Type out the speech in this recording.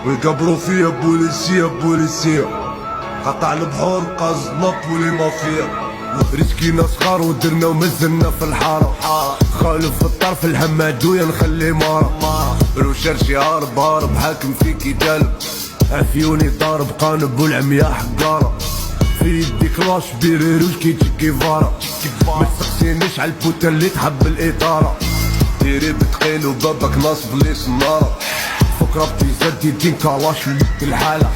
ويقبروا فيا بوليسية بوليسية، قطع البحور قاز نابولي مافيا. ريسكينا صغار ودرنا ومزلنا في الحارة، خالف الطرف الحماد ويا نخلي مارة. روشرشي هارب هارب حاكم فيكي دالب، عفيوني ضارب قانب والعمياء حقارة. في يدي كلاش بيريروش كي تشكي فارا، متسقسينيش عالبوتا اللي تحب الإطارة. ديري بتقيل وبابك ناصب لي سنارة، فوق ربطي زاد يدين كلاش الحالة.